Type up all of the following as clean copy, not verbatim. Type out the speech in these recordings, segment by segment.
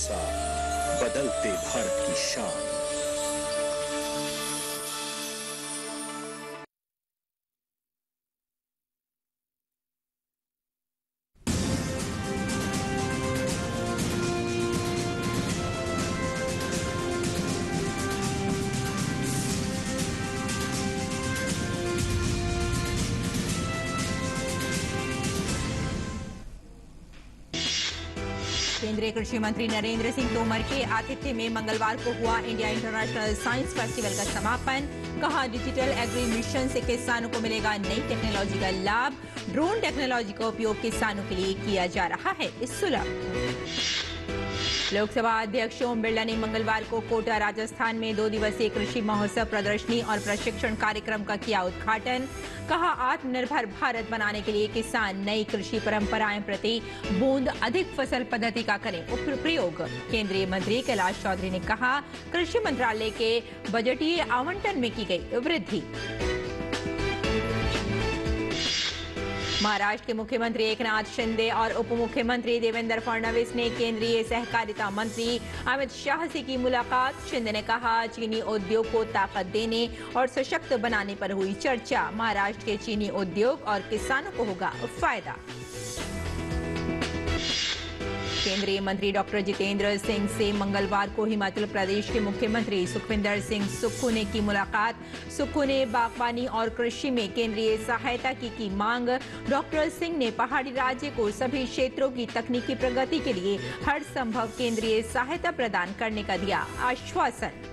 साथ बदलते भारत की शान। केंद्रीय कृषि मंत्री नरेंद्र सिंह तोमर के आतिथ्य में मंगलवार को हुआ इंडिया इंटरनेशनल साइंस फेस्टिवल का समापन। कहा, डिजिटल एग्री मिशन से किसानों को मिलेगा नई टेक्नोलॉजी का लाभ। ड्रोन टेक्नोलॉजी का उपयोग किसानों के लिए किया जा रहा है सुलभ। लोकसभा अध्यक्ष ओम बिरला ने मंगलवार को कोटा राजस्थान में 2 दिवसीय कृषि महोत्सव प्रदर्शनी और प्रशिक्षण कार्यक्रम का किया उद्घाटन। कहा, आत्मनिर्भर भारत बनाने के लिए किसान नई कृषि परंपराएं प्रति बूंद अधिक फसल पद्धति का करें प्रयोग। केंद्रीय मंत्री कैलाश चौधरी ने कहा, कृषि मंत्रालय के बजटीय आवंटन में की गई वृद्धि। महाराष्ट्र के मुख्यमंत्री एकनाथ शिंदे और उप मुख्यमंत्री देवेंद्र फडणवीस ने केंद्रीय सहकारिता मंत्री अमित शाह से की मुलाकात। शिंदे ने कहा, चीनी उद्योग को ताकत देने और सशक्त बनाने पर हुई चर्चा। महाराष्ट्र के चीनी उद्योग और किसानों को होगा फायदा। केंद्रीय मंत्री डॉक्टर जितेंद्र सिंह से मंगलवार को हिमाचल प्रदेश के मुख्यमंत्री सुखविंदर सिंह सुक्खू ने की मुलाकात। सुक्खू ने बागवानी और कृषि में केंद्रीय सहायता की मांग। डॉक्टर सिंह ने पहाड़ी राज्य को सभी क्षेत्रों की तकनीकी प्रगति के लिए हर संभव केंद्रीय सहायता प्रदान करने का दिया आश्वासन।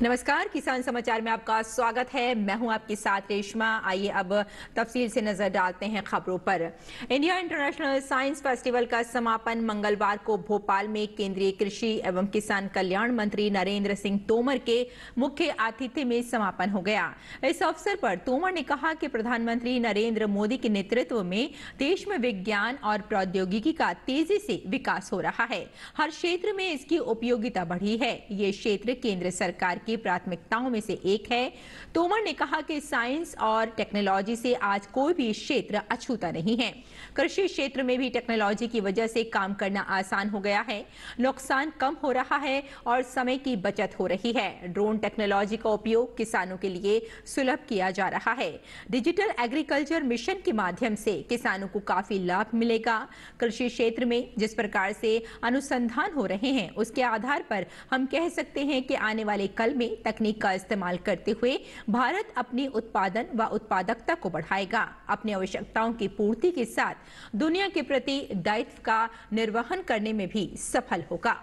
नमस्कार, किसान समाचार में आपका स्वागत है। मैं हूं आपके साथ रेशमा। आइए अब तफसील से नजर डालते हैं खबरों पर। इंडिया इंटरनेशनल साइंस फेस्टिवल का समापन मंगलवार को भोपाल में केंद्रीय कृषि एवं किसान कल्याण मंत्री नरेंद्र सिंह तोमर के मुख्य आतिथ्य में समापन हो गया। इस अवसर पर तोमर ने कहा कि प्रधानमंत्री नरेंद्र मोदी के नेतृत्व में देश में विज्ञान और प्रौद्योगिकी का तेजी से विकास हो रहा है। हर क्षेत्र में इसकी उपयोगिता बढ़ी है। ये क्षेत्र केंद्र सरकार की प्राथमिकताओं में से एक है। तोमर ने कहा कि साइंस और टेक्नोलॉजी से आज कोई भी क्षेत्र अछूता नहीं है। कृषि क्षेत्र में भी टेक्नोलॉजी की वजह से काम करना आसान हो गया है, नुकसान कम हो रहा है और समय की बचत हो रही है। ड्रोन टेक्नोलॉजी का उपयोग किसानों के लिए सुलभ किया जा रहा है। डिजिटल एग्रीकल्चर मिशन के माध्यम से किसानों को काफी लाभ मिलेगा। कृषि क्षेत्र में जिस प्रकार से अनुसंधान हो रहे हैं, उसके आधार पर हम कह सकते हैं कि आने वाले कल में तकनीक का इस्तेमाल करते हुए भारत अपनी उत्पादन व उत्पादकता को बढ़ाएगा। अपनी आवश्यकताओं की पूर्ति के साथ दुनिया के प्रति दायित्व का निर्वहन करने में भी सफल होगा।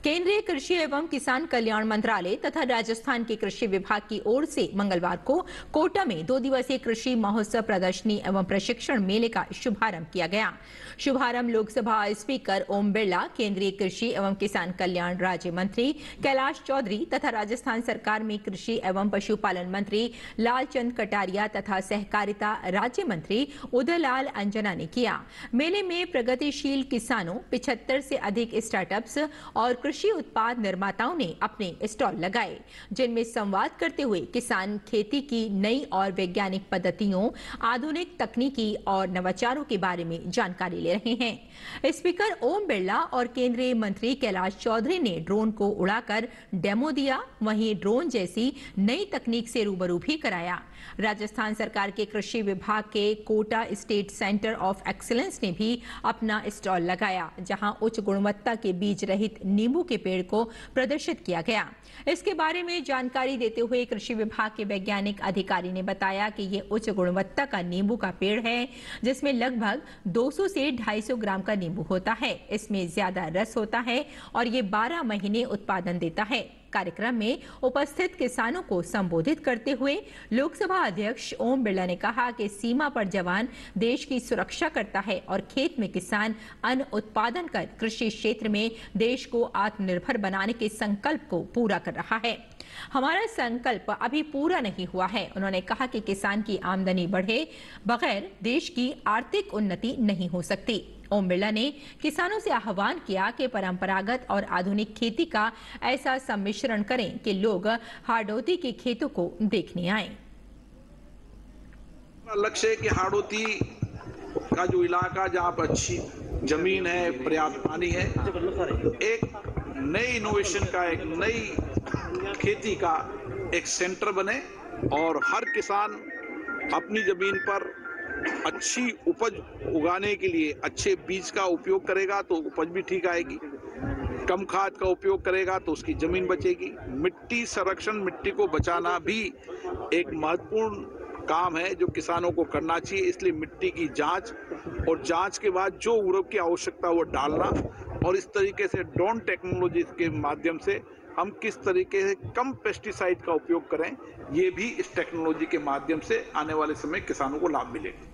केंद्रीय कृषि एवं किसान कल्याण मंत्रालय तथा राजस्थान के कृषि विभाग की ओर से मंगलवार को कोटा में 2 दिवसीय कृषि महोत्सव प्रदर्शनी एवं प्रशिक्षण मेले का शुभारंभ किया गया। शुभारंभ लोकसभा स्पीकर ओम बिरला, केंद्रीय कृषि एवं किसान कल्याण राज्य मंत्री कैलाश चौधरी तथा राजस्थान सरकार में कृषि एवं पशुपालन मंत्री लालचंद कटारिया तथा सहकारिता राज्य मंत्री उदयलाल अंजना ने किया। मेले में प्रगतिशील किसानों, 75 से अधिक स्टार्टअप्स और कृषि उत्पाद निर्माताओं ने अपने स्टॉल लगाए, जिनमें संवाद करते हुए किसान खेती की नई और वैज्ञानिक पद्धतियों, आधुनिक तकनीकी और नवाचारों के बारे में जानकारी ले रहे हैं। स्पीकर ओम बिरला और केंद्रीय मंत्री कैलाश चौधरी ने ड्रोन को उड़ाकर डेमो दिया, वहीं ड्रोन जैसी नई तकनीक से रूबरू भी कराया। राजस्थान सरकार के कृषि विभाग के Kota state centre of excellence ने भी अपना स्टॉल लगाया, जहां उच्च गुणवत्ता के बीज रहित नींबू के पेड़ को प्रदर्शित किया गया। इसके बारे में जानकारी देते हुए कृषि विभाग के वैज्ञानिक अधिकारी ने बताया कि ये उच्च गुणवत्ता का नींबू का पेड़ है, जिसमें लगभग 200 से 250 ग्राम का नींबू होता है। इसमें ज्यादा रस होता है और ये 12 महीने उत्पादन देता है। कार्यक्रम में उपस्थित किसानों को संबोधित करते हुए लोकसभा अध्यक्ष ओम बिरला ने कहा कि सीमा पर जवान देश की सुरक्षा करता है और खेत में किसान अन्न उत्पादन कर कृषि क्षेत्र में देश को आत्मनिर्भर बनाने के संकल्प को पूरा कर रहा है। हमारा संकल्प अभी पूरा नहीं हुआ है। उन्होंने कहा कि किसान की आमदनी बढ़े बगैर देश की आर्थिक उन्नति नहीं हो सकती। ओम बिरला ने किसानों से आह्वान किया कि परंपरागत और आधुनिक खेती का ऐसा सम्मिश्रण करें कि लोग हार्डोती के खेतों को देखने आएं। लक्ष्य है कि हाड़ौती का जो इलाका जहाँ पर अच्छी जमीन है, पर्याप्त पानी है, एक नई इनोवेशन का, एक नई खेती का एक सेंटर बने और हर किसान अपनी जमीन पर अच्छी उपज उगाने के लिए अच्छे बीज का उपयोग करेगा तो उपज भी ठीक आएगी, कम खाद का उपयोग करेगा तो उसकी जमीन बचेगी। मिट्टी संरक्षण, मिट्टी को बचाना भी एक महत्वपूर्ण काम है जो किसानों को करना चाहिए। इसलिए मिट्टी की जांच और जांच के बाद जो उर्वरक की आवश्यकता वो डालना और इस तरीके से ड्रोन टेक्नोलॉजी के माध्यम से हम किस तरीके से कम पेस्टिसाइड का उपयोग करें, ये भी इस टेक्नोलॉजी के माध्यम से आने वाले समय किसानों को लाभ मिलेगा।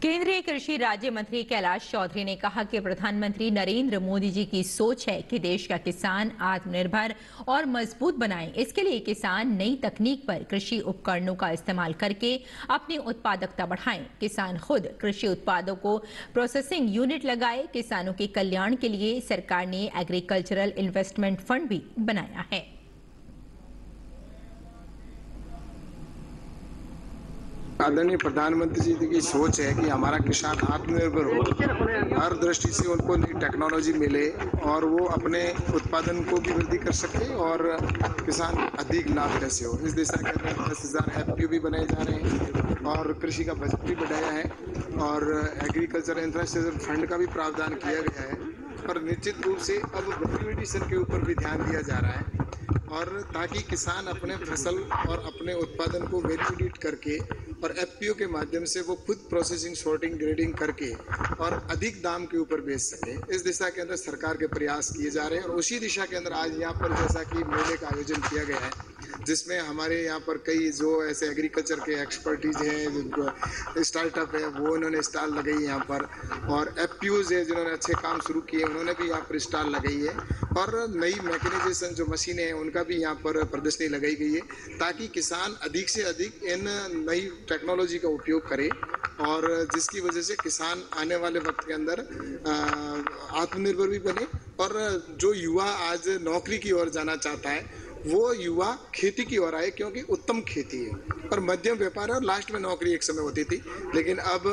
केंद्रीय कृषि राज्य मंत्री कैलाश चौधरी ने कहा कि प्रधानमंत्री नरेंद्र मोदी जी की सोच है कि देश का किसान आत्मनिर्भर और मजबूत बनाएं। इसके लिए किसान नई तकनीक पर कृषि उपकरणों का इस्तेमाल करके अपनी उत्पादकता बढ़ाएं। किसान खुद कृषि उत्पादों को प्रोसेसिंग यूनिट लगाए। किसानों के कल्याण के लिए सरकार ने एग्रीकल्चरल इन्वेस्टमेंट फंड भी बनाया है। आदरणीय प्रधानमंत्री जी की सोच है कि हमारा किसान आत्मनिर्भर हो, हर दृष्टि से उनको नई टेक्नोलॉजी मिले और वो अपने उत्पादन को भी वृद्धि कर सके और किसान अधिक लाभ कैसे हो। इस दिशा के अंदर 10,000 FPU भी बनाए जा रहे हैं और कृषि का बजट भी बढ़ाया है और एग्रीकल्चर इंफ्रास्ट्रक्चर फंड का भी प्रावधान किया गया है। पर निश्चित रूप से अब वैल्यूएडिशन के ऊपर भी ध्यान दिया जा रहा है और ताकि किसान अपने फसल और अपने उत्पादन को वैल्यू एडिट करके और FPO के माध्यम से वो खुद प्रोसेसिंग, सॉर्टिंग, ग्रेडिंग करके और अधिक दाम के ऊपर बेच सके। इस दिशा के अंदर सरकार के प्रयास किए जा रहे हैं और उसी दिशा के अंदर आज यहाँ पर जैसा कि मेले का आयोजन किया गया है जिसमें हमारे यहाँ पर कई जो ऐसे एग्रीकल्चर के एक्सपर्टीज हैं, स्टार्टअप है, वो उन्होंने स्टॉल लगाई यहाँ पर और FPOs है जिन्होंने अच्छे काम शुरू किए उन्होंने भी यहाँ पर स्टॉल लगाई है और नई मैकेनाइजेशन जो मशीनें हैं उनका भी यहाँ पर प्रदर्शनी लगाई गई है ताकि किसान अधिक से अधिक इन नई टेक्नोलॉजी का उपयोग करे और जिसकी वजह से किसान आने वाले वक्त के अंदर आत्मनिर्भर भी बने और जो युवा आज नौकरी की ओर जाना चाहता है वो युवा खेती की ओर आए क्योंकि उत्तम खेती है और मध्यम व्यापार है और लास्ट में नौकरी एक समय होती थी, लेकिन अब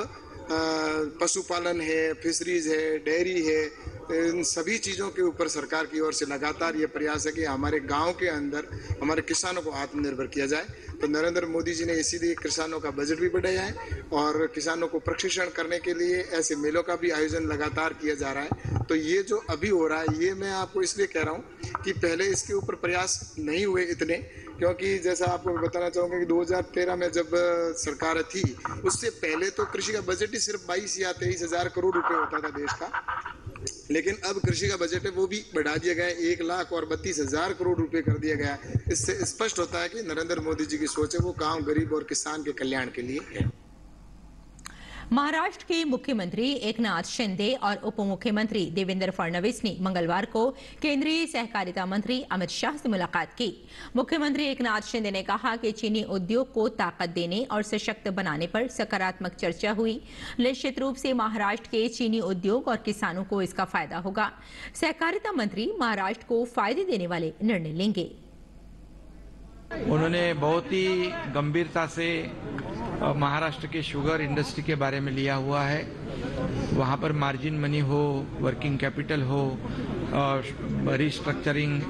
पशुपालन है, फिशरीज है, डेयरी है, इन सभी चीज़ों के ऊपर सरकार की ओर से लगातार ये प्रयास है कि हमारे गांव के अंदर हमारे किसानों को आत्मनिर्भर किया जाए। तो नरेंद्र मोदी जी ने इसीलिए किसानों का बजट भी बढ़ाया है और किसानों को प्रशिक्षण करने के लिए ऐसे मेलों का भी आयोजन लगातार किया जा रहा है। तो ये जो अभी हो रहा है ये मैं आपको इसलिए कह रहा हूँ कि पहले इसके ऊपर प्रयास नहीं हुए इतने, क्योंकि जैसा आपको मैं बताना चाहूँगा कि 2013 में जब सरकार थी उससे पहले तो कृषि का बजट ही सिर्फ 22 या 23 हज़ार करोड़ रुपए होता था देश का, लेकिन अब कृषि का बजट है वो भी बढ़ा दिया गया है, 1,32,000 करोड़ रुपए कर दिया गया है। इससे स्पष्ट होता है कि नरेंद्र मोदी जी की सोच है वो गांव, गरीब और किसान के कल्याण के लिए है। महाराष्ट्र के मुख्यमंत्री एकनाथ शिंदे और उप मुख्यमंत्री देवेंद्र फडणवीस ने मंगलवार को केंद्रीय सहकारिता मंत्री अमित शाह से मुलाकात की। मुख्यमंत्री एकनाथ शिंदे ने कहा कि चीनी उद्योग को ताकत देने और सशक्त बनाने पर सकारात्मक चर्चा हुई। निश्चित रूप से महाराष्ट्र के चीनी उद्योग और किसानों को इसका फायदा होगा। सहकारिता मंत्री महाराष्ट्र को फायदे देने वाले निर्णय लेंगे। उन्होंने बहुत ही गंभीरता से महाराष्ट्र के शुगर इंडस्ट्री के बारे में लिया हुआ है। वहाँ पर मार्जिन मनी हो, वर्किंग कैपिटल हो, रिस्ट्रक्चरिंग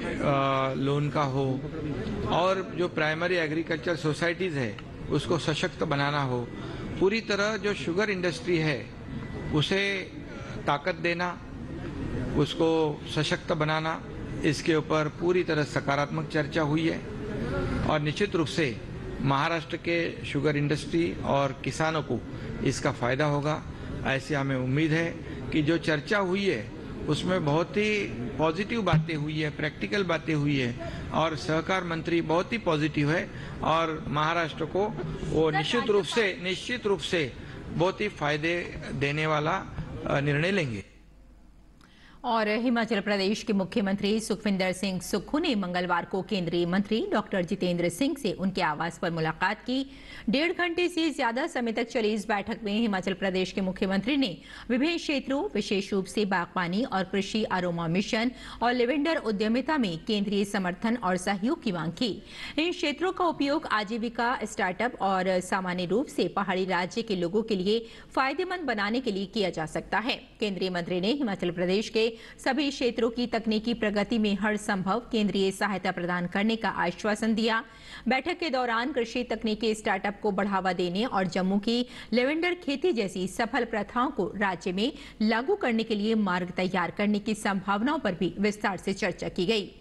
लोन का हो और जो प्राइमरी एग्रीकल्चर सोसाइटीज़ है उसको सशक्त बनाना हो। पूरी तरह जो शुगर इंडस्ट्री है उसे ताकत देना, उसको सशक्त बनाना, इसके ऊपर पूरी तरह सकारात्मक चर्चा हुई है और निश्चित रूप से महाराष्ट्र के शुगर इंडस्ट्री और किसानों को इसका फायदा होगा। ऐसी हमें उम्मीद है कि जो चर्चा हुई है उसमें बहुत ही पॉजिटिव बातें हुई है, प्रैक्टिकल बातें हुई है और सहकार मंत्री बहुत ही पॉजिटिव है और महाराष्ट्र को वो निश्चित रूप से बहुत ही फायदे देने वाला निर्णय लेंगे। और हिमाचल प्रदेश के मुख्यमंत्री सुखविंदर सिंह सुक्खू ने मंगलवार को केंद्रीय मंत्री डॉक्टर जितेंद्र सिंह से उनके आवास पर मुलाकात की। 1.5 घंटे से ज्यादा समय तक चली इस बैठक में हिमाचल प्रदेश के मुख्यमंत्री ने विभिन्न क्षेत्रों, विशेष रूप से बागवानी और कृषि अरोमा मिशन और लेवेंडर उद्यमिता में केंद्रीय समर्थन और सहयोग की मांग की। इन क्षेत्रों का उपयोग आजीविका, स्टार्टअप और सामान्य रूप से पहाड़ी राज्य के लोगों के लिए फायदेमंद बनाने के लिए किया जा सकता है। केंद्रीय मंत्री ने हिमाचल प्रदेश के सभी क्षेत्रों की तकनीकी प्रगति में हर संभव केंद्रीय सहायता प्रदान करने का आश्वासन दिया। बैठक के दौरान कृषि तकनीकी स्टार्टअप को बढ़ावा देने और जम्मू की लेवेंडर खेती जैसी सफल प्रथाओं को राज्य में लागू करने के लिए मार्ग तैयार करने की संभावनाओं पर भी विस्तार से चर्चा की गई।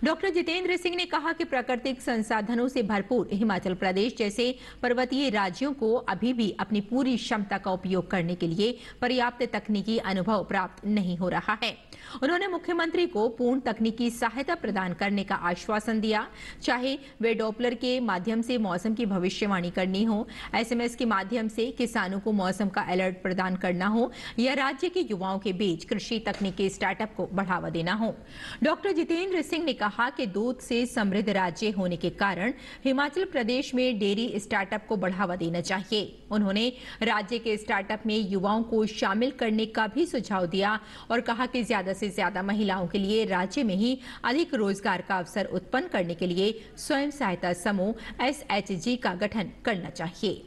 डॉक्टर जितेंद्र सिंह ने कहा कि प्राकृतिक संसाधनों से भरपूर हिमाचल प्रदेश जैसे पर्वतीय राज्यों को अभी भी अपनी पूरी क्षमता का उपयोग करने के लिए पर्याप्त तकनीकी अनुभव प्राप्त नहीं हो रहा है। उन्होंने मुख्यमंत्री को पूर्ण तकनीकी सहायता प्रदान करने का आश्वासन दिया, चाहे वे डॉपलर के माध्यम से मौसम की भविष्यवाणी करनी हो, SMS के माध्यम से किसानों को मौसम का अलर्ट प्रदान करना हो या राज्य के युवाओं के बीच कृषि तकनीकी स्टार्टअप को बढ़ावा देना हो। डॉक्टर जितेंद्र सिंह ने कहा कि दूध से समृद्ध राज्य होने के कारण हिमाचल प्रदेश में डेयरी स्टार्टअप को बढ़ावा देना चाहिए। उन्होंने राज्य के स्टार्टअप में युवाओं को शामिल करने का भी सुझाव दिया और कहा कि ज्यादा से ज्यादा महिलाओं के लिए राज्य में ही अधिक रोजगार का अवसर उत्पन्न करने के लिए स्वयं सहायता समूह SHG का गठन करना चाहिए।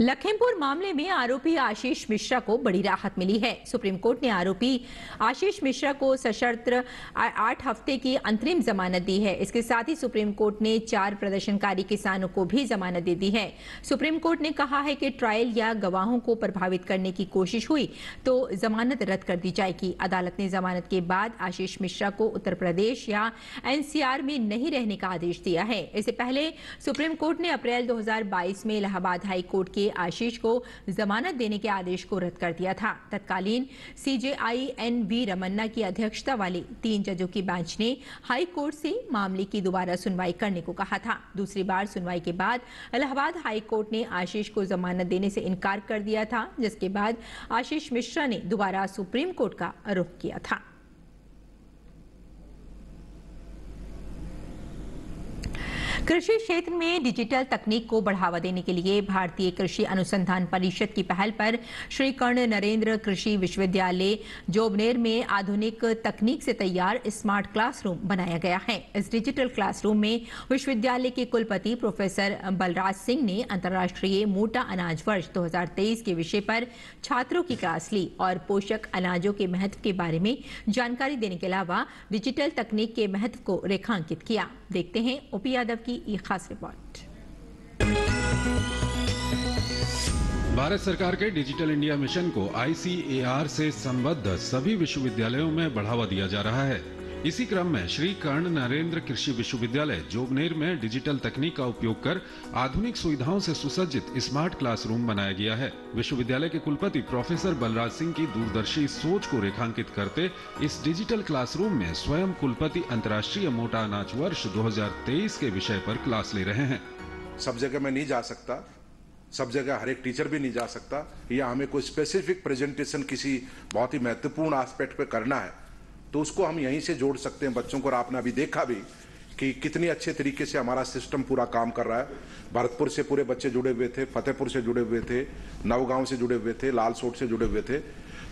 लखीमपुर मामले में आरोपी आशीष मिश्रा को बड़ी राहत मिली है। सुप्रीम कोर्ट ने आरोपी आशीष मिश्रा को सशर्त 8 हफ्ते की अंतरिम जमानत दी है। इसके साथ ही सुप्रीम कोर्ट ने 4 प्रदर्शनकारी किसानों को भी जमानत दे दी है। सुप्रीम कोर्ट ने कहा है कि ट्रायल या गवाहों को प्रभावित करने की कोशिश हुई तो जमानत रद्द कर दी जाएगी। अदालत ने जमानत के बाद आशीष मिश्रा को उत्तर प्रदेश या NCR में नहीं रहने का आदेश दिया है। इससे पहले सुप्रीम कोर्ट ने अप्रैल 2022 में इलाहाबाद हाई कोर्ट के आशीष को जमानत देने के आदेश को रद्द कर दिया था। तत्कालीन CJI NV रमन्ना की अध्यक्षता वाली 3 जजों की बेंच ने हाई कोर्ट से मामले की दोबारा सुनवाई करने को कहा था। दूसरी बार सुनवाई के बाद इलाहाबाद हाई कोर्ट ने आशीष को जमानत देने से इनकार कर दिया था, जिसके बाद आशीष मिश्रा ने दोबारा सुप्रीम कोर्ट का रुख किया था। कृषि क्षेत्र में डिजिटल तकनीक को बढ़ावा देने के लिए भारतीय कृषि अनुसंधान परिषद की पहल पर श्री कर्ण नरेंद्र कृषि विश्वविद्यालय जोबनेर में आधुनिक तकनीक से तैयार स्मार्ट क्लासरूम बनाया गया है। इस डिजिटल क्लासरूम में विश्वविद्यालय के कुलपति प्रोफेसर बलराज सिंह ने अंतर्राष्ट्रीय मोटा अनाज वर्ष 2023 के विषय पर छात्रों की क्लास ली और पोषक अनाजों के महत्व के बारे में जानकारी देने के अलावा डिजिटल तकनीक के महत्व को रेखांकित किया। देखते हैं ओपी यादव की ये खास रिपोर्ट। भारत सरकार के डिजिटल इंडिया मिशन को ICAR से संबद्ध सभी विश्वविद्यालयों में बढ़ावा दिया जा रहा है। इसी क्रम में श्री कर्ण नरेंद्र कृषि विश्वविद्यालय जोबनेर में डिजिटल तकनीक का उपयोग कर आधुनिक सुविधाओं से सुसज्जित स्मार्ट क्लासरूम बनाया गया है। विश्वविद्यालय के कुलपति प्रोफेसर बलराज सिंह की दूरदर्शी सोच को रेखांकित करते इस डिजिटल क्लासरूम में स्वयं कुलपति अंतर्राष्ट्रीय मोटा अनाज वर्ष 2023 के विषय पर क्लास ले रहे हैं। सब जगह मैं नहीं जा सकता, सब जगह हर एक टीचर भी नहीं जा सकता, या हमें कोई स्पेसिफिक प्रेजेंटेशन किसी बहुत ही महत्वपूर्ण एस्पेक्ट पे करना है तो उसको हम यहीं से जोड़ सकते हैं बच्चों को। और आपने अभी देखा भी कि कितनी अच्छे तरीके से हमारा सिस्टम पूरा काम कर रहा है। भरतपुर से पूरे बच्चे जुड़े हुए थे, फतेहपुर से जुड़े हुए थे, नवगांव से जुड़े हुए थे, लालसोट से जुड़े हुए थे।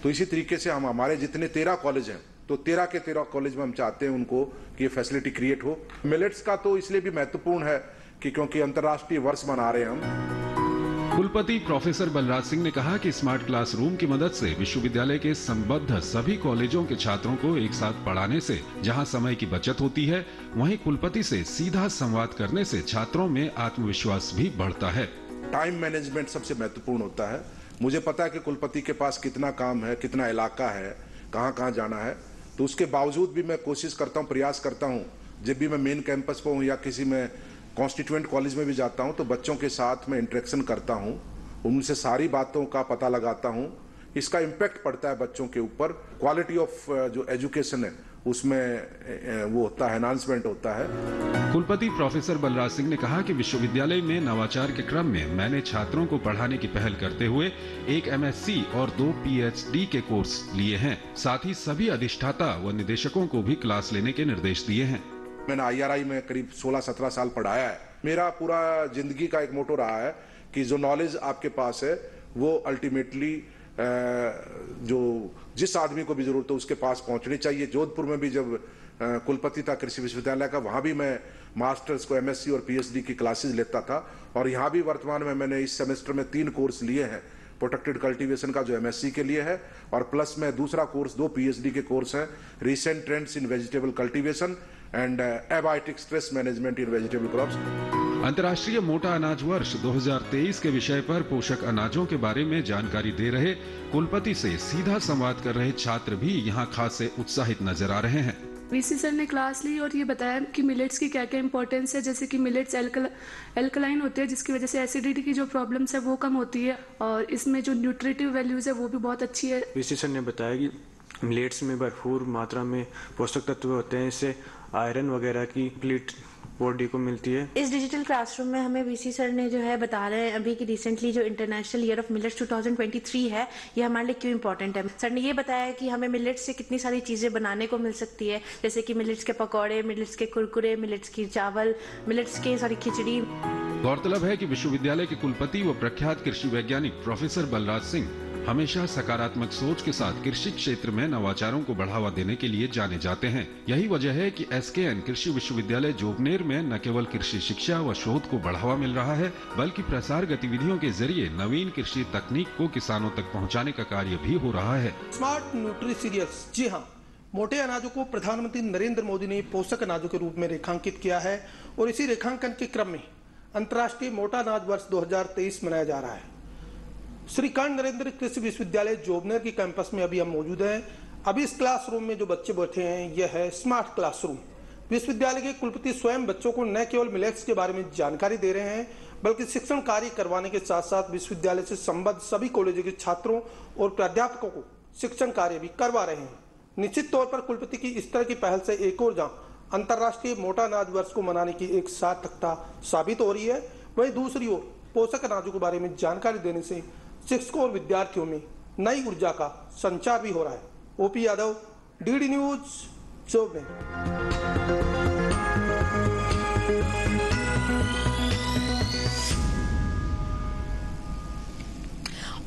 तो इसी तरीके से हम हमारे जितने 13 कॉलेज हैं तो 13 के 13 कॉलेज में हम चाहते हैं उनको कि ये फैसिलिटी क्रिएट हो। मिलेट्स का तो इसलिए भी महत्वपूर्ण है कि क्योंकि अंतर्राष्ट्रीय वर्ष मना रहे हैं हम। कुलपति प्रोफेसर बलराज सिंह ने कहा कि स्मार्ट क्लासरूम की मदद से विश्वविद्यालय के संबद्ध सभी कॉलेजों के छात्रों को एक साथ पढ़ाने से जहां समय की बचत होती है, वहीं कुलपति से सीधा संवाद करने से छात्रों में आत्मविश्वास भी बढ़ता है। टाइम मैनेजमेंट सबसे महत्वपूर्ण होता है। मुझे पता है कि कुलपति के पास कितना काम है, कितना इलाका है, कहाँ जाना है, तो उसके बावजूद भी मैं कोशिश करता हूँ, प्रयास करता हूँ, जब भी मैं मेन कैंपस पर हूँ या किसी में कॉन्स्टिट्यूएंट कॉलेज में भी जाता हूं तो बच्चों के साथ मैं इंटरेक्शन करता हूं, उनसे सारी बातों का पता लगाता हूं इसका इम्पैक्ट पड़ता है बच्चों के ऊपर। क्वालिटी ऑफ जो एजुकेशन है उसमें वो होता है, एनहांसमेंट होता है। कुलपति प्रोफेसर बलराज सिंह ने कहा कि विश्वविद्यालय में नवाचार के क्रम में मैंने छात्रों को पढ़ाने की पहल करते हुए एक MSc और 2 PhD के कोर्स लिए हैं। साथ ही सभी अधिष्ठाता व निदेशकों को भी क्लास लेने के निर्देश दिए हैं। मैंने IRI में करीब 16-17 साल पढ़ाया है। मेरा पूरा जिंदगी का एक मोटो रहा है कि जो नॉलेज आपके पास है वो अल्टीमेटली जो जिस आदमी को भी जरूरत है उसके पास पहुंचनी चाहिए। जोधपुर में भी जब कुलपति था कृषि विश्वविद्यालय का, वहां भी मैं मास्टर्स को MSc और PhD की क्लासेस लेता था। और यहाँ भी वर्तमान में मैंने इस सेमेस्टर में 3 कोर्स लिए हैं। प्रोटेक्टेड कल्टीवेशन का जो MSc के लिए है, और प्लस में दूसरा कोर्स 2 PhD के कोर्स हैं, recent trends in vegetable cultivation and abiotic stress management in vegetable crops. अंतर्राष्ट्रीय मोटा अनाज वर्ष 2023 के विषय पर पोषक अनाजों के बारे में जानकारी दे रहे कुलपति से सीधा संवाद कर रहे छात्र भी यहाँ खासे उत्साहित नजर आ रहे हैं। VC सर ने क्लास ली और ये बताया कि मिलेट्स की क्या क्या इंपॉर्टेंस है, जैसे कि मिलेट्स एल्कलाइन होते हैं जिसकी वजह से एसिडिटी की जो प्रॉब्लम्स है वो कम होती है, और इसमें जो न्यूट्रिटिव वैल्यूज है वो भी बहुत अच्छी है। VC सर ने बताया कि मिलेट्स में भरपूर मात्रा में पोषक तत्व होते हैं, इससे आयरन वगैरह की कंप्लीट बॉडी को मिलती है। इस डिजिटल क्लासरूम में हमें VC सर ने जो है बता रहे हैं अभी कि रिसेंटली जो इंटरनेशनल ईयर ऑफ मिलेट्स 2023 है ये हमारे लिए क्यों इम्पोर्टेंट है। सर ने ये बताया कि हमें मिलेट्स से कितनी सारी चीजें बनाने को मिल सकती है, जैसे कि मिलेट्स के पकौड़े, मिलेट्स के कुरकुरे, मिलेट्स की चावल, मिलेट्स की सारी खिचड़ी। गौरतलब है कि विश्वविद्यालय के कुलपति व प्रख्यात कृषि वैज्ञानिक प्रोफेसर बलराज सिंह हमेशा सकारात्मक सोच के साथ कृषि क्षेत्र में नवाचारों को बढ़ावा देने के लिए जाने जाते हैं। यही वजह है कि SKN कृषि विश्वविद्यालय जोबनेर में न केवल कृषि शिक्षा व शोध को बढ़ावा मिल रहा है, बल्कि प्रसार गतिविधियों के जरिए नवीन कृषि तकनीक को किसानों तक पहुंचाने का कार्य भी हो रहा है। स्मार्ट न्यूट्री सीरियल्स, जी हाँ, मोटे अनाजों को प्रधानमंत्री नरेंद्र मोदी ने पोषक अनाजों के रूप में रेखांकित किया है, और इसी रेखांकन के क्रम में अंतर्राष्ट्रीय मोटा अनाज वर्ष 2023 मनाया जा रहा है। श्री कर्ण नरेंद्र कृषि विश्वविद्यालय जोबनेर के कैंपस में अभी हम मौजूद हैं। अभी इस क्लासरूम में जो बच्चे बैठे हैं यह है स्मार्ट क्लासरूम। विश्वविद्यालय के कुलपति स्वयं बच्चों को न केवल मिलेट्स के बारे में जानकारी दे रहे हैं, बल्कि शिक्षण कार्य करवाने के साथ साथ विश्वविद्यालय से संबद्ध सभी कॉलेजों के छात्रों और प्राध्यापकों को शिक्षण कार्य भी करवा रहे हैं। निश्चित तौर पर कुलपति की इस तरह की पहल से एक और जहां अंतर्राष्ट्रीय मोटा अनाज वर्ष को मनाने की एक सार्थकता साबित हो रही है, वहीं दूसरी ओर पोषक अनाजों के बारे में जानकारी देने से शिक्षकों और विद्यार्थियों में नई ऊर्जा का संचार भी हो रहा है। OP Yadav, DD news, Jobner.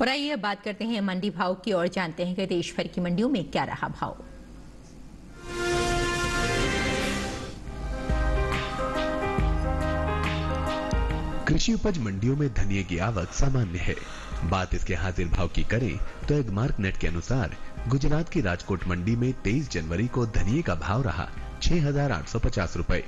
और आइए बात करते हैं मंडी भाव की और जानते हैं कि देश भर की मंडियों में क्या रहा भाव। कृषि उपज मंडियों में धनिये की आवक सामान्य है। बात इसके हाजिर भाव की करें तो एग्मार्क नेट के अनुसार गुजरात की राजकोट मंडी में 23 जनवरी को धनिये का भाव रहा 6,850 रुपए।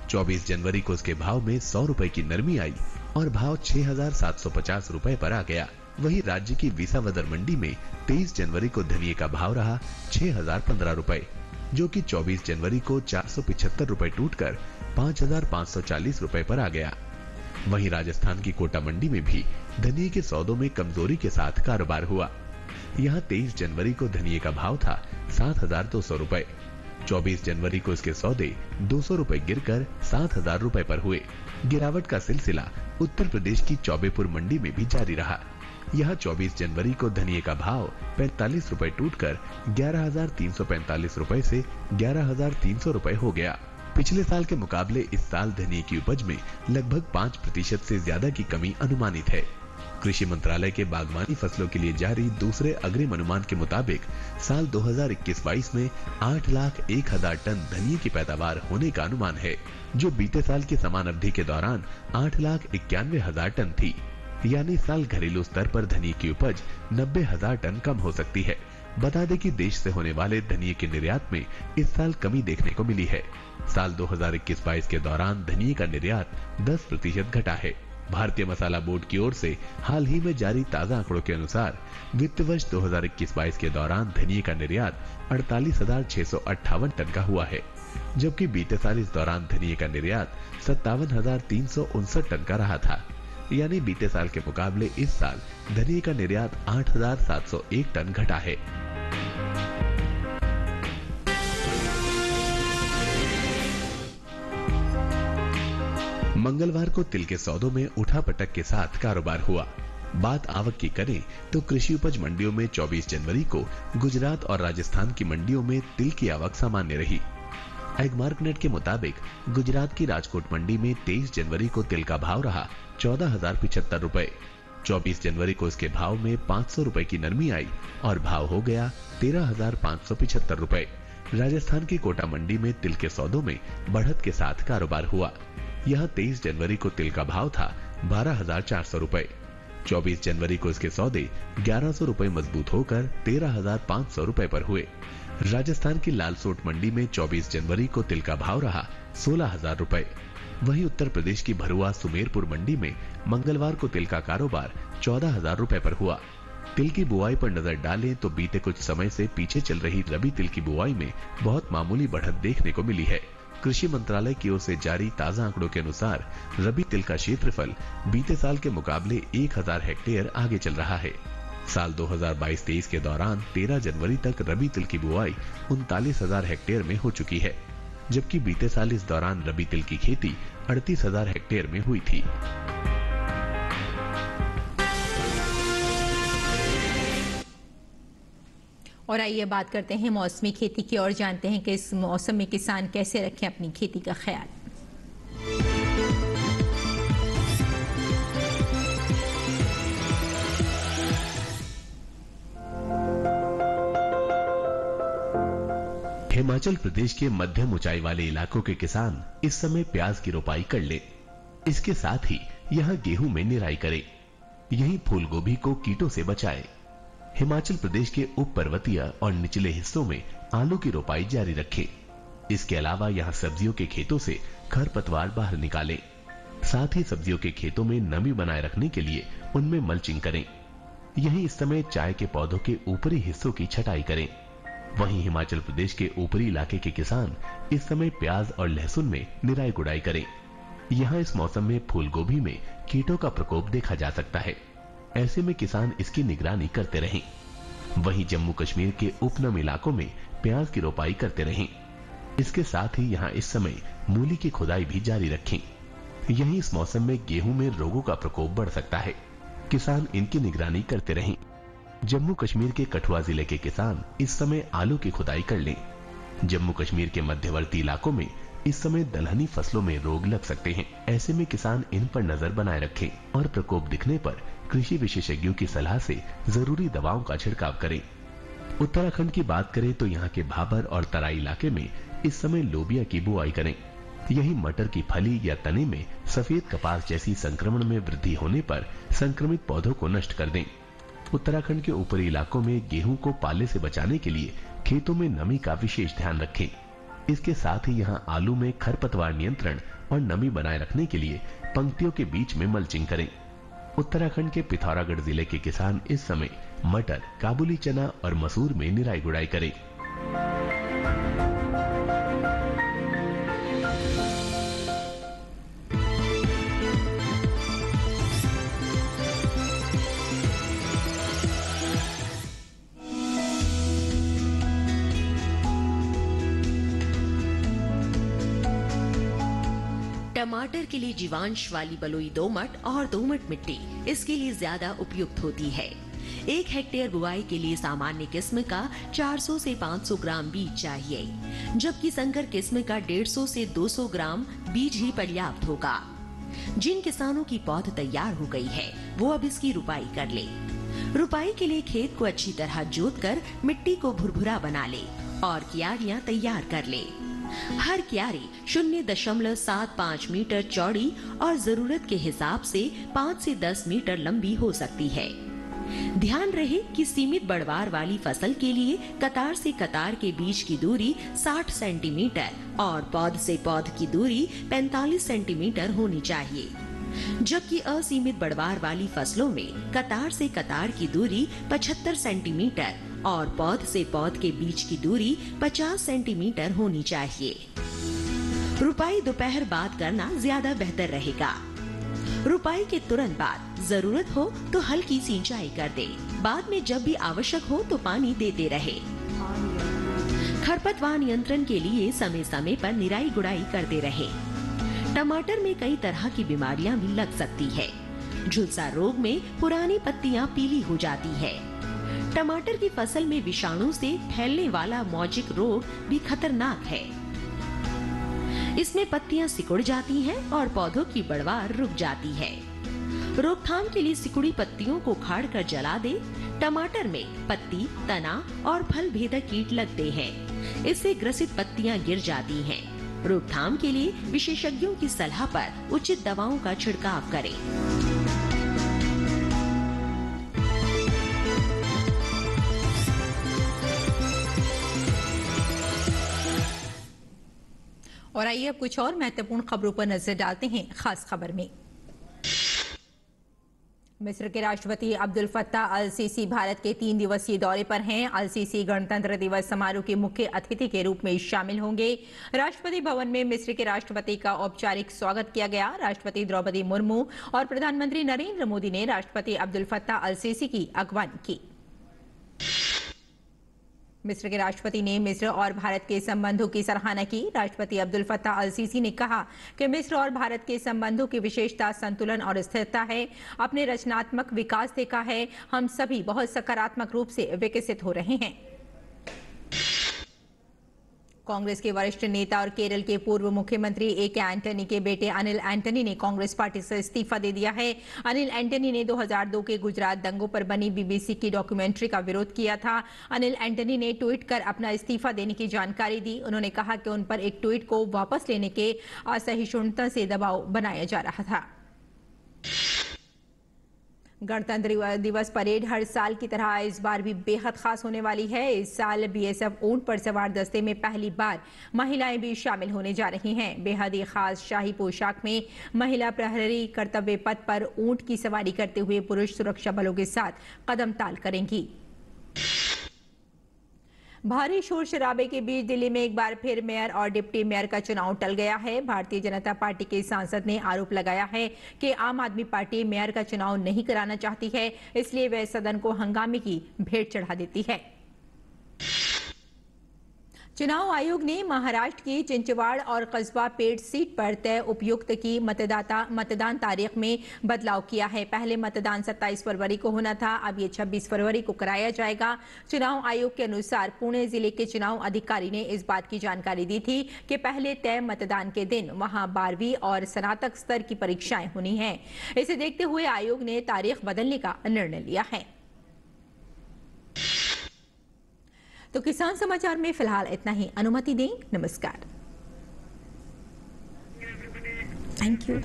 24 जनवरी को इसके भाव में 100 रुपए की नरमी आई और भाव 6,750 रुपए पर आ गया। वहीं राज्य की विसावदर मंडी में 23 जनवरी को धनिये का भाव रहा 6,015 रुपए, जो कि 24 जनवरी को 475 रुपए टूटकर 5,540 रुपए पर आ गया। वहीं राजस्थान की कोटा मंडी में भी धनिये के सौदों में कमजोरी के साथ कारोबार हुआ। यहां 23 जनवरी को धनिये का भाव था 7,200 रुपए। 24 जनवरी को इसके सौदे 200 रुपए गिरकर 7,000 रुपए पर हुए। गिरावट का सिलसिला उत्तर प्रदेश की चौबेपुर मंडी में भी जारी रहा। यहां 24 जनवरी को धनिये का भाव 45 रुपए टूटकर 11,345 रुपए से 11,300 रुपए हो गया। पिछले साल के मुकाबले इस साल धनिये की उपज में लगभग 5% से ज्यादा की कमी अनुमानित है। कृषि मंत्रालय के बागवानी फसलों के लिए जारी दूसरे अग्रिम अनुमान के मुताबिक साल 2021-22 में 8,01,000 टन धनिये की पैदावार होने का अनुमान है, जो बीते साल की समान अवधि के दौरान 8,91,000 टन थी। यानी इस साल घरेलू स्तर पर धनिये की उपज 90,000 टन कम हो सकती है। बता दें कि देश से होने वाले धनिये के निर्यात में इस साल कमी देखने को मिली है। साल 2021-22 के दौरान धनिये का निर्यात 10% घटा है। भारतीय मसाला बोर्ड की ओर से हाल ही में जारी ताजा आंकड़ों के अनुसार वित्त वर्ष 2021-22 के दौरान धनिये का निर्यात 48,658 टन का हुआ है, जबकि बीते साल इस दौरान धनिये का निर्यात 57,359 टन का रहा था। यानी बीते साल के मुकाबले इस साल धनिये का निर्यात 8,701 टन घटा है। मंगलवार को तिल के सौदों में उठापटक के साथ कारोबार हुआ। बात आवक की करें तो कृषि उपज मंडियों में 24 जनवरी को गुजरात और राजस्थान की मंडियों में तिल की आवक सामान्य रही। एगमार्कनेट के मुताबिक गुजरात की राजकोट मंडी में 23 जनवरी को तिल का भाव रहा 14,075 रुपए। 24 जनवरी को इसके भाव में 500 रुपए की नरमी आई और भाव हो गया 13,575 रुपए। राजस्थान की कोटा मंडी में तिल के सौदों में बढ़त के साथ कारोबार हुआ। यहाँ 23 जनवरी को तिल का भाव था 12,400 रुपए। 24 जनवरी को इसके सौदे 1100 रुपए मजबूत होकर 13,500 रुपए पर हुए। राजस्थान की लालसोट मंडी में 24 जनवरी को तिल का भाव रहा 16,000 रुपए। वहीं उत्तर प्रदेश की भरुआ सुमेरपुर मंडी में मंगलवार को तिल का कारोबार 14,000 रुपए पर हुआ। तिल की बुआई पर नजर डालें तो बीते कुछ समय से पीछे चल रही रबी तिल की बुआई में बहुत मामूली बढ़त देखने को मिली है। कृषि मंत्रालय की ओर से जारी ताजा आंकड़ों के अनुसार रबी तिल का क्षेत्रफल बीते साल के मुकाबले 1,000 हेक्टेयर आगे चल रहा है। साल 2022-23 के दौरान 13 जनवरी तक रबी तिल की बुआई 39,000 हेक्टेयर में हो चुकी है, जबकि बीते साल इस दौरान रबी तिल की खेती 38,000 हेक्टेयर में हुई थी। और आइए बात करते हैं मौसमी खेती की और जानते हैं कि इस मौसम में किसान कैसे रखें अपनी खेती का ख्याल। हिमाचल प्रदेश के मध्यम ऊंचाई वाले इलाकों के किसान इस समय प्याज की रोपाई कर ले। इसके साथ ही यहाँ गेहूं में निराई करें। यहीं फूल गोभी को कीटों से बचाएं। हिमाचल प्रदेश के उप पर्वतीय और निचले हिस्सों में आलू की रोपाई जारी रखें। इसके अलावा यहाँ सब्जियों के खेतों से खरपतवार बाहर निकालें। साथ ही सब्जियों के खेतों में नमी बनाए रखने के लिए उनमें मल्चिंग करें। यहीं इस समय चाय के पौधों के ऊपरी हिस्सों की छटाई करें। वहीं हिमाचल प्रदेश के ऊपरी इलाके के किसान इस समय प्याज और लहसुन में निराई गुड़ाई करें। यहाँ इस मौसम में फूल गोभी में कीटों का प्रकोप देखा जा सकता है। ऐसे में किसान इसकी निगरानी करते रहें। वहीं जम्मू कश्मीर के उपनम इलाकों में प्याज की रोपाई करते रहें। इसके साथ ही यहाँ इस समय मूली की खुदाई भी जारी रखें। यहीं इस मौसम में गेहूं में रोगों का प्रकोप बढ़ सकता है। किसान इनकी निगरानी करते रहें। जम्मू कश्मीर के कठुआ जिले के किसान इस समय आलू की खुदाई कर लें। जम्मू कश्मीर के मध्यवर्ती इलाकों में इस समय दलहनी फसलों में रोग लग सकते हैं। ऐसे में किसान इन पर नजर बनाए रखें और प्रकोप दिखने पर कृषि विशेषज्ञों की सलाह से जरूरी दवाओं का छिड़काव करें। उत्तराखंड की बात करें तो यहाँ के भाबर और तराई इलाके में इस समय लोबिया की बुआई करें। यही मटर की फली या तने में सफेद कपास जैसी संक्रमण में वृद्धि होने पर संक्रमित पौधों को नष्ट कर दें। उत्तराखंड के ऊपरी इलाकों में गेहूं को पाले से बचाने के लिए खेतों में नमी का विशेष ध्यान रखें। इसके साथ ही यहाँ आलू में खरपतवार नियंत्रण और नमी बनाए रखने के लिए पंक्तियों के बीच में मल्चिंग करें। उत्तराखंड के पिथौरागढ़ जिले के किसान इस समय मटर, काबुली चना और मसूर में निराई गुड़ाई करें। टमाटर के लिए जीवांश वाली बलुई दोमट और दोमट मिट्टी इसके लिए ज्यादा उपयुक्त होती है। 1 हेक्टेयर बुआई के लिए सामान्य किस्म का 400 से 500 ग्राम बीज चाहिए, जबकि संकर किस्म का 150 से 200 ग्राम बीज ही पर्याप्त होगा। जिन किसानों की पौध तैयार हो गई है वो अब इसकी रुपाई कर ले। रुपाई के लिए खेत को अच्छी तरह जोतकर मिट्टी को भुरभुरा बना ले और क्यारियां तैयार कर ले। हर क्यारी 0.75 मीटर चौड़ी और जरूरत के हिसाब से 5 से 10 मीटर लंबी हो सकती है। ध्यान रहे कि सीमित बढ़वार वाली फसल के लिए कतार से कतार के बीच की दूरी 60 सेंटीमीटर और पौध से पौध की दूरी 45 सेंटीमीटर होनी चाहिए, जबकि असीमित बढ़वार वाली फसलों में कतार से कतार की दूरी 75 सेंटीमीटर और पौध से पौध के बीच की दूरी 50 सेंटीमीटर होनी चाहिए। रुपाई दोपहर बाद करना ज्यादा बेहतर रहेगा। रुपाई के तुरंत बाद जरूरत हो तो हल्की सिंचाई कर दे। बाद में जब भी आवश्यक हो तो पानी देते रहे। खरपतवार नियंत्रण के लिए समय समय पर निराई गुड़ाई करते रहे। टमाटर में कई तरह की बीमारियां भी लग सकती है। झुलसा रोग में पुरानी पत्तियां पीली हो जाती है। टमाटर की फसल में विषाणु से फैलने वाला मौजिक रोग भी खतरनाक है। इसमें पत्तियां सिकुड़ जाती हैं और पौधों की बढ़वार रुक जाती है। रोकथाम के लिए सिकुड़ी पत्तियों को उखाड़कर जला दे। टमाटर में पत्ती, तना और फल भेदक कीट लगते हैं। इससे ग्रसित पत्तियां गिर जाती हैं। रोकथाम के लिए विशेषज्ञों की सलाह पर उचित दवाओं का छिड़काव करें। और आइए अब कुछ और महत्वपूर्ण खबरों पर नजर डालते हैं। खास खबर में मिस्र के राष्ट्रपति Abdul Fattah al Sisi Bharat के 3 दिवसीय दौरे पर हैं। अल सीसी गणतंत्र दिवस समारोह के मुख्य अतिथि के रूप में शामिल होंगे। राष्ट्रपति भवन में मिस्र के राष्ट्रपति का औपचारिक स्वागत किया गया। राष्ट्रपति द्रौपदी मुर्मू और प्रधानमंत्री नरेंद्र मोदी ने राष्ट्रपति अब्दुल फत्ताह अल सीसी की अगवानी की। मिस्र के राष्ट्रपति ने मिस्र और भारत के संबंधों की सराहना की। राष्ट्रपति अब्दुल फत्ताह अल सीसी ने कहा कि मिस्र और भारत के संबंधों की विशेषता संतुलन और स्थिरता है। अपने रचनात्मक विकास देखा है। हम सभी बहुत सकारात्मक रूप से विकसित हो रहे हैं। कांग्रेस के वरिष्ठ नेता और केरल के पूर्व मुख्यमंत्री ए.के. एंटनी के बेटे अनिल एंटनी ने कांग्रेस पार्टी से इस्तीफा दे दिया है। अनिल एंटनी ने 2002 के गुजरात दंगों पर बनी बीबीसी की डॉक्यूमेंट्री का विरोध किया था। अनिल एंटनी ने ट्वीट कर अपना इस्तीफा देने की जानकारी दी। उन्होंने कहा कि उन पर एक ट्वीट को वापस लेने के असहिष्णुता से दबाव बनाया जा रहा था। गणतंत्र दिवस परेड हर साल की तरह इस बार भी बेहद खास होने वाली है। इस साल बीएसएफ ऊंट पर सवार दस्ते में पहली बार महिलाएं भी शामिल होने जा रही हैं। बेहद ही खास शाही पोशाक में महिला प्रहरी कर्तव्य पथ पर ऊंट की सवारी करते हुए पुरुष सुरक्षा बलों के साथ कदम ताल करेंगी। भारी शोर शराबे के बीच दिल्ली में एक बार फिर मेयर और डिप्टी मेयर का चुनाव टल गया है। भारतीय जनता पार्टी के सांसद ने आरोप लगाया है कि आम आदमी पार्टी मेयर का चुनाव नहीं कराना चाहती है, इसलिए वह सदन को हंगामे की भेंट चढ़ा देती है। चुनाव आयोग ने महाराष्ट्र की चिंचवाड़ और कस्बा पेठ सीट पर तय उपयुक्त की मतदान तारीख में बदलाव किया है। पहले मतदान 27 फरवरी को होना था, अब ये 26 फरवरी को कराया जाएगा। चुनाव आयोग के अनुसार पुणे जिले के चुनाव अधिकारी ने इस बात की जानकारी दी थी कि पहले तय मतदान के दिन वहां 12वीं और स्नातक स्तर की परीक्षाएं होनी है। इसे देखते हुए आयोग ने तारीख बदलने का निर्णय लिया है। तो किसान समाचार में फिलहाल इतना ही। अनुमति दें। नमस्कार। Thank you.